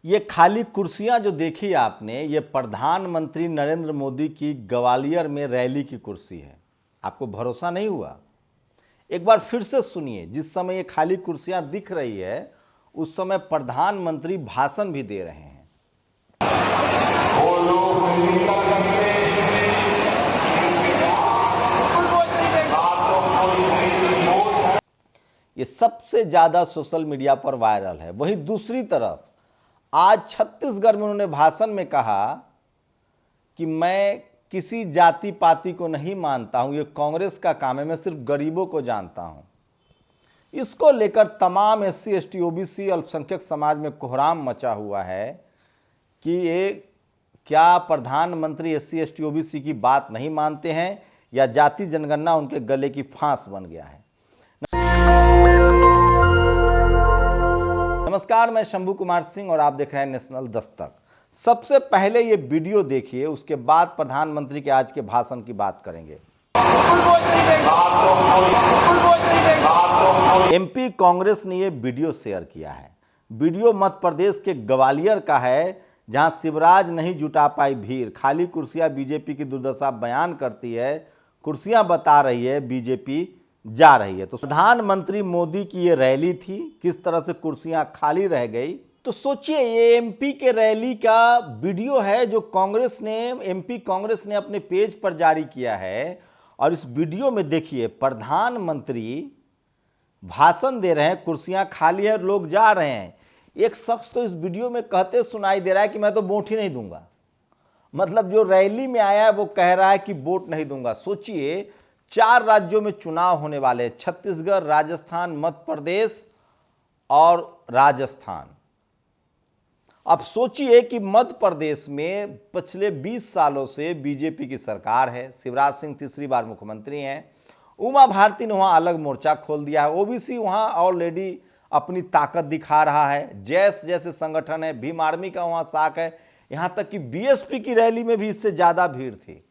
ये खाली कुर्सियां जो देखी आपने, ये प्रधानमंत्री नरेंद्र मोदी की ग्वालियर में रैली की कुर्सी है। आपको भरोसा नहीं हुआ? एक बार फिर से सुनिए। जिस समय ये खाली कुर्सियां दिख रही है उस समय प्रधानमंत्री भाषण भी दे रहे हैं। ये सबसे ज्यादा सोशल मीडिया पर वायरल है। वहीं दूसरी तरफ आज छत्तीसगढ़ में उन्होंने भाषण में कहा कि मैं किसी जाति पाति को नहीं मानता हूं, ये कांग्रेस का काम है, मैं सिर्फ गरीबों को जानता हूं। इसको लेकर तमाम एससी एसटी ओबीसी अल्पसंख्यक समाज में कोहराम मचा हुआ है कि ये क्या प्रधानमंत्री एससी एसटी ओबीसी की बात नहीं मानते हैं या जाति जनगणना उनके गले की फांस बन गया है। नमस्कार, मैं शंभू कुमार सिंह और आप देख रहे हैं नेशनल दस्तक। सबसे पहले ये वीडियो देखिए, उसके बाद प्रधानमंत्री के आज के भाषण की बात करेंगे। एमपी कांग्रेस ने ये वीडियो शेयर किया है। वीडियो मध्य प्रदेश के ग्वालियर का है, जहां शिवराज नहीं जुटा पाई भीड़, खाली कुर्सियां बीजेपी की दुर्दशा बयान करती है, कुर्सियां बता रही है बीजेपी जा रही है। तो प्रधानमंत्री मोदी की ये रैली थी, किस तरह से कुर्सियां खाली रह गई। तो सोचिए, ये एमपी के रैली का वीडियो है जो कांग्रेस ने, एमपी कांग्रेस ने अपने पेज पर जारी किया है। और इस वीडियो में देखिए, प्रधानमंत्री भाषण दे रहे हैं, कुर्सियां खाली है, लोग जा रहे हैं। एक शख्स तो इस वीडियो में कहते सुनाई दे रहा है कि मैं तो वोट ही नहीं दूंगा। मतलब जो रैली में आया है वो कह रहा है कि वोट नहीं दूंगा। सोचिए, 4 राज्यों में चुनाव होने वाले, छत्तीसगढ़, राजस्थान, मध्य प्रदेश और राजस्थान। अब सोचिए कि मध्य प्रदेश में पिछले 20 सालों से बीजेपी की सरकार है, शिवराज सिंह तीसरी बार मुख्यमंत्री हैं। उमा भारती ने वहां अलग मोर्चा खोल दिया है, ओबीसी वहां ऑलरेडी अपनी ताकत दिखा रहा है, जैस जैसे संगठन है, भीम आर्मी का वहां साख है। यहां तक कि बीएसपी की रैली में भी इससे ज्यादा भीड़ थी।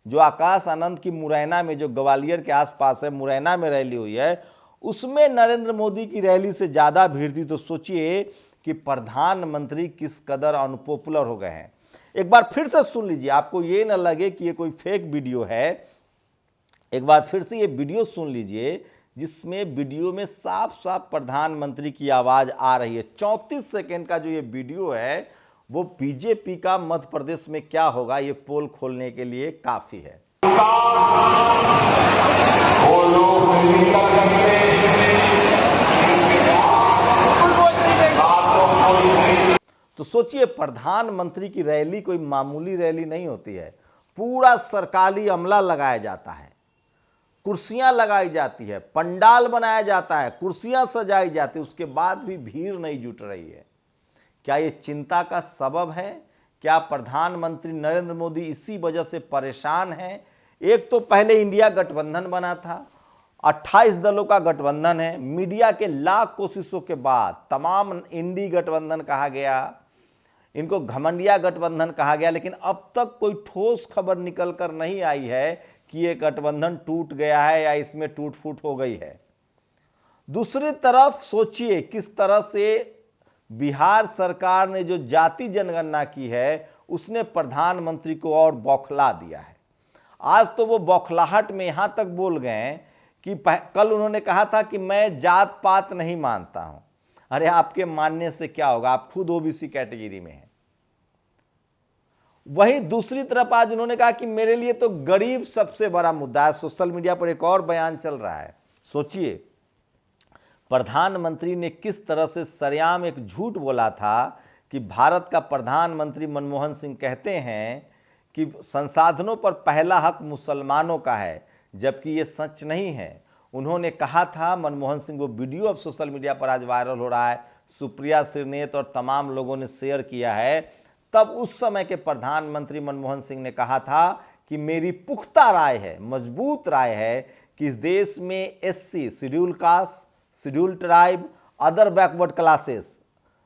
जो आकाश आनंद की मुरैना में, जो ग्वालियर के आसपास है, मुरैना में रैली हुई है, उसमें नरेंद्र मोदी की रैली से ज्यादा भीड़ थी। तो सोचिए कि प्रधानमंत्री किस कदर अनपॉपुलर हो गए हैं। एक बार फिर से सुन लीजिए, आपको ये न लगे कि ये कोई फेक वीडियो है। एक बार फिर से ये वीडियो सुन लीजिए, जिसमें वीडियो में साफ साफ प्रधानमंत्री की आवाज आ रही है। 34 सेकेंड का जो ये वीडियो है वो बीजेपी का मध्य प्रदेश में क्या होगा ये पोल खोलने के लिए काफी है। तो सोचिए, प्रधानमंत्री की रैली कोई मामूली रैली नहीं होती है। पूरा सरकारी अमला लगाया जाता है, कुर्सियां लगाई जाती है, पंडाल बनाया जाता है, कुर्सियां सजाई जाती है, उसके बाद भी भीड़ नहीं जुट रही है। क्या ये चिंता का सबब है? क्या प्रधानमंत्री नरेंद्र मोदी इसी वजह से परेशान हैं? एक तो पहले इंडिया गठबंधन बना था, 28 दलों का गठबंधन है। मीडिया के लाख कोशिशों के बाद तमाम इंडी गठबंधन कहा गया, इनको घमंडिया गठबंधन कहा गया, लेकिन अब तक कोई ठोस खबर निकल कर नहीं आई है कि ये गठबंधन टूट गया है या इसमें टूट फूट हो गई है। दूसरी तरफ सोचिए किस तरह से बिहार सरकार ने जो जाति जनगणना की है उसने प्रधानमंत्री को और बौखला दिया है। आज तो वो बौखलाहट में यहां तक बोल गए कि कल उन्होंने कहा था कि मैं जात पात नहीं मानता हूं। अरे आपके मानने से क्या होगा, आप खुद ओबीसी कैटेगरी में हैं। वहीं दूसरी तरफ आज उन्होंने कहा कि मेरे लिए तो गरीब सबसे बड़ा मुद्दा है। सोशल मीडिया पर एक और बयान चल रहा है। सोचिए, प्रधानमंत्री ने किस तरह से सरेआम एक झूठ बोला था कि भारत का प्रधानमंत्री मनमोहन सिंह कहते हैं कि संसाधनों पर पहला हक मुसलमानों का है, जबकि ये सच नहीं है। उन्होंने कहा था मनमोहन सिंह, वो वीडियो अब सोशल मीडिया पर आज वायरल हो रहा है, सुप्रिया श्रीनेत और तमाम लोगों ने शेयर किया है। तब उस समय के प्रधानमंत्री मनमोहन सिंह ने कहा था कि मेरी पुख्ता राय है, मजबूत राय है कि इस देश में SC, schedule caste, schedule tribe, other backward classes,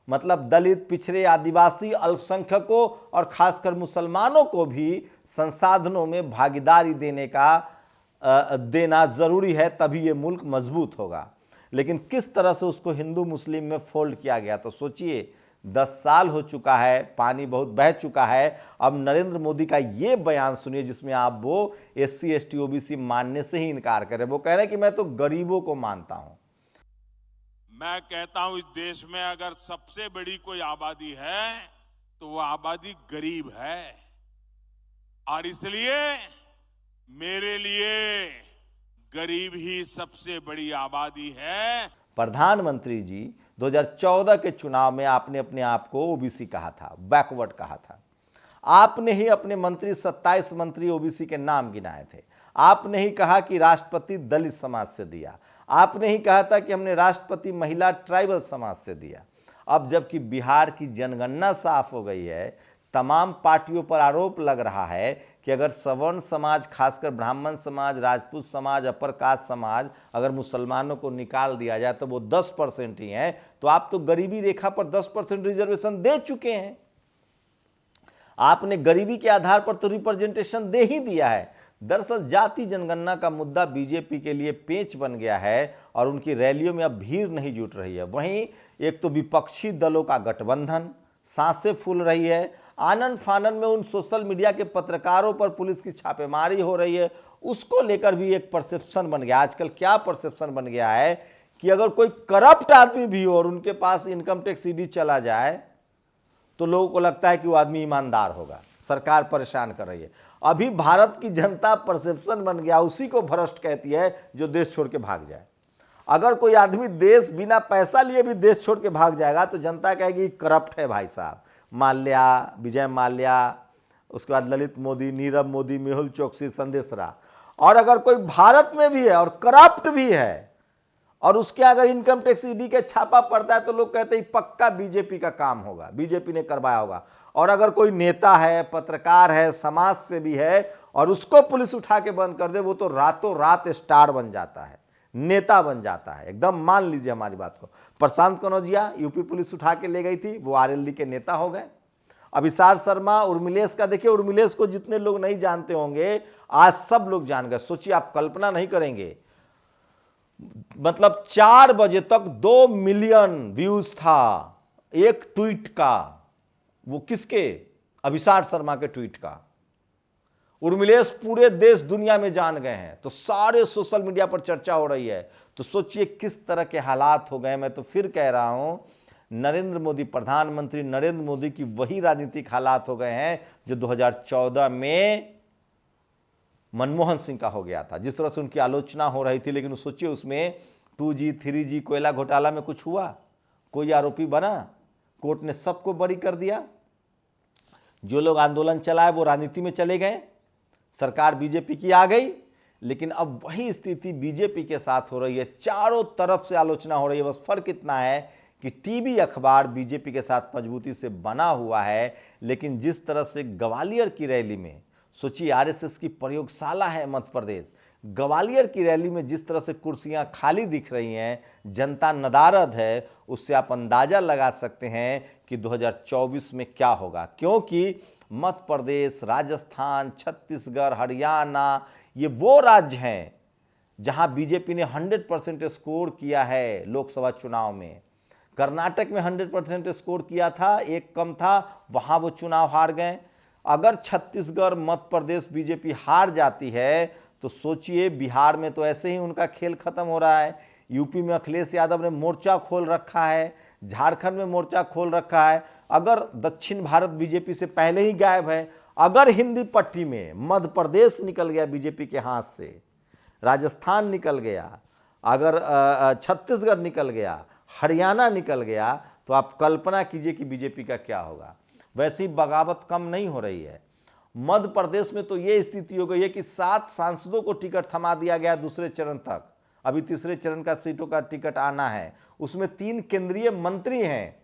मतलब दलित, पिछड़े, आदिवासी, अल्पसंख्यकों और खासकर मुसलमानों को भी संसाधनों में भागीदारी देना जरूरी है, तभी ये मुल्क मजबूत होगा। लेकिन किस तरह से उसको हिंदू मुस्लिम में फोल्ड किया गया। तो सोचिए, 10 साल हो चुका है, पानी बहुत बह चुका है। अब नरेंद्र मोदी का ये बयान सुनिए जिसमें आप वो SC ST OBC मानने से ही इनकार करें। वो कह रहे हैं कि मैं तो गरीबों को मानता हूं। मैं कहता हूं इस देश में अगर सबसे बड़ी कोई आबादी है तो वो आबादी गरीब है, और इसलिए मेरे लिए गरीब ही सबसे बड़ी आबादी है। प्रधानमंत्री जी 2014 के चुनाव में आपने अपने आप को ओबीसी कहा था, बैकवर्ड कहा था। आपने ही अपने मंत्री 27 मंत्री ओबीसी के नाम गिनाए थे। आपने ही कहा कि राष्ट्रपति दलित समाज से दिया। आपने ही कहा था कि हमने राष्ट्रपति महिला ट्राइबल समाज से दिया। अब जबकि बिहार की जनगणना साफ हो गई है, तमाम पार्टियों पर आरोप लग रहा है कि अगर सवर्ण समाज, खासकर ब्राह्मण समाज, राजपूत समाज, अपर कास्ट समाज, अगर मुसलमानों को निकाल दिया जाए तो वो 10% ही हैं, तो आप तो गरीबी रेखा पर 10% रिजर्वेशन दे चुके हैं। आपने गरीबी के आधार पर तो रिप्रेजेंटेशन दे ही दिया है। दरअसल जाति जनगणना का मुद्दा बीजेपी के लिए पेंच बन गया है और उनकी रैलियों में अब भीड़ नहीं जुट रही है। वहीं एक तो विपक्षी दलों का गठबंधन, सांसें फूल रही है। आनन फानन में उन सोशल मीडिया के पत्रकारों पर पुलिस की छापेमारी हो रही है, उसको लेकर भी एक परसेप्शन बन गया। आजकल क्या परसेप्शन बन गया है कि अगर कोई करप्ट आदमी भी हो और उनके पास इनकम टैक्स ईडी चला जाए तो लोगों को लगता है कि वो आदमी ईमानदार होगा। सरकार परेशान कर रही है। अभी भारत की जनता परसेप्शन बन गया, उसी को भ्रष्ट कहती है जो देश छोड़ के भाग जाए। अगर कोई आदमी देश बिना पैसा लिए भी देश छोड़ के भाग जाएगा तो जनता कहेगी करप्ट है भाई साहब। माल्या, विजय माल्या, उसके बाद ललित मोदी, नीरव मोदी, मेहुल चोकसी, संदेशरा। और अगर कोई भारत में भी है और करप्ट भी है और उसके अगर इनकम टैक्स ईडी के छापा पड़ता है तो लोग कहते हैं पक्का बीजेपी का काम होगा, बीजेपी ने करवाया होगा। और अगर कोई नेता है, पत्रकार है, समाज से भी है और उसको पुलिस उठा के बंद कर दे, वो तो रातों रात स्टार बन जाता है, नेता बन जाता है। एकदम मान लीजिए हमारी बात को। प्रशांत कनौजिया यूपी पुलिस उठा के ले गई थी, वो आरएलडी के नेता हो गए। अभिसार शर्मा, उर्मिलेश का देखिए, उर्मिलेश को जितने लोग नहीं जानते होंगे आज सब लोग जान गए। सोचिए, आप कल्पना नहीं करेंगे, मतलब 4 बजे तक 2 मिलियन व्यूज था एक ट्वीट का। वो किसके? अभिसार शर्मा के ट्वीट का। उर्मिलेश पूरे देश दुनिया में जान गए हैं, तो सारे सोशल मीडिया पर चर्चा हो रही है। तो सोचिए किस तरह के हालात हो गए। मैं तो फिर कह रहा हूं, नरेंद्र मोदी, प्रधानमंत्री नरेंद्र मोदी की वही राजनीतिक हालात हो गए हैं जो 2014 में मनमोहन सिंह का हो गया था। जिस तरह से उनकी आलोचना हो रही थी, लेकिन सोचिए उसमें 2G 3G कोयला घोटाला में कुछ हुआ, कोई आरोपी बना, कोर्ट ने सबको बरी कर दिया। जो लोग आंदोलन चलाए वो राजनीति में चले गए, सरकार बीजेपी की आ गई। लेकिन अब वही स्थिति बीजेपी के साथ हो रही है, चारों तरफ से आलोचना हो रही है। बस फर्क इतना है कि टीवी अखबार बीजेपी के साथ मजबूती से बना हुआ है, लेकिन जिस तरह से ग्वालियर की रैली में, सोचिए आरएसएस की प्रयोगशाला है मध्य प्रदेश, ग्वालियर की रैली में जिस तरह से कुर्सियां खाली दिख रही हैं, जनता नदारद है, उससे आप अंदाजा लगा सकते हैं कि 2024 में क्या होगा। क्योंकि मध्य प्रदेश, राजस्थान, छत्तीसगढ़, हरियाणा, ये वो राज्य हैं जहां बीजेपी ने 100% स्कोर किया है लोकसभा चुनाव में। कर्नाटक में 100% स्कोर किया था, एक कम था, वहां वो चुनाव हार गए। अगर छत्तीसगढ़, मध्य प्रदेश बीजेपी हार जाती है तो सोचिए बिहार में तो ऐसे ही उनका खेल खत्म हो रहा है। यूपी में अखिलेश यादव ने मोर्चा खोल रखा है, झारखंड में मोर्चा खोल रखा है। अगर दक्षिण भारत बीजेपी से पहले ही गायब है, अगर हिंदी पट्टी में मध्य प्रदेश निकल गया बीजेपी के हाथ से, राजस्थान निकल गया, अगर छत्तीसगढ़ निकल गया, हरियाणा निकल गया, तो आप कल्पना कीजिए कि बीजेपी का क्या होगा। वैसी बगावत कम नहीं हो रही है। मध्य प्रदेश में तो ये स्थिति हो गई है कि 7 सांसदों को टिकट थमा दिया गया दूसरे चरण तक। अभी तीसरे चरण का सीटों का टिकट आना है, उसमें 3 केंद्रीय मंत्री हैं।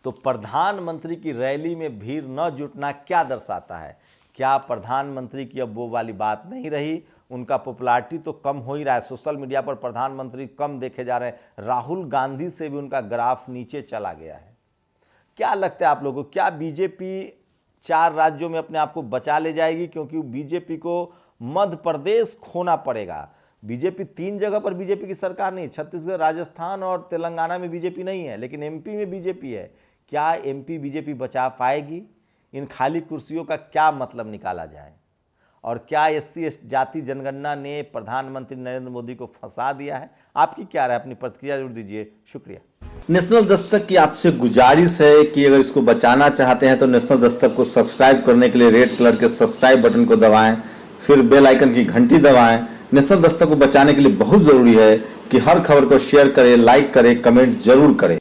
तो प्रधानमंत्री की रैली में भीड़ न जुटना क्या दर्शाता है? क्या प्रधानमंत्री की अब वो वाली बात नहीं रही? उनका पॉपुलैरिटी तो कम हो ही रहा है, सोशल मीडिया पर प्रधानमंत्री कम देखे जा रहे हैं। राहुल गांधी से भी उनका ग्राफ नीचे चला गया है। क्या लगता है आप लोगों को, क्या बीजेपी 4 राज्यों में अपने आप को बचा ले जाएगी? क्योंकि बीजेपी को मध्य प्रदेश खोना पड़ेगा। बीजेपी 3 जगह पर बीजेपी की सरकार नहीं, छत्तीसगढ़, राजस्थान और तेलंगाना में बीजेपी नहीं है, लेकिन एमपी में बीजेपी है। क्या एमपी बीजेपी बचा पाएगी? इन खाली कुर्सियों का क्या मतलब निकाला जाए? और क्या SC जाति जनगणना ने प्रधानमंत्री नरेंद्र मोदी को फंसा दिया है? आपकी क्या राय? अपनी प्रतिक्रिया जरूर दीजिए। शुक्रिया। नेशनल दस्तक की आपसे गुजारिश है कि अगर इसको बचाना चाहते हैं तो नेशनल दस्तक को सब्सक्राइब करने के लिए रेड कलर के सब्सक्राइब बटन को दबाएं, फिर बेल आइकन की घंटी दबाएं। नेशनल दस्तक को बचाने के लिए बहुत जरूरी है कि हर खबर को शेयर करें, लाइक करें, कमेंट जरूर करें।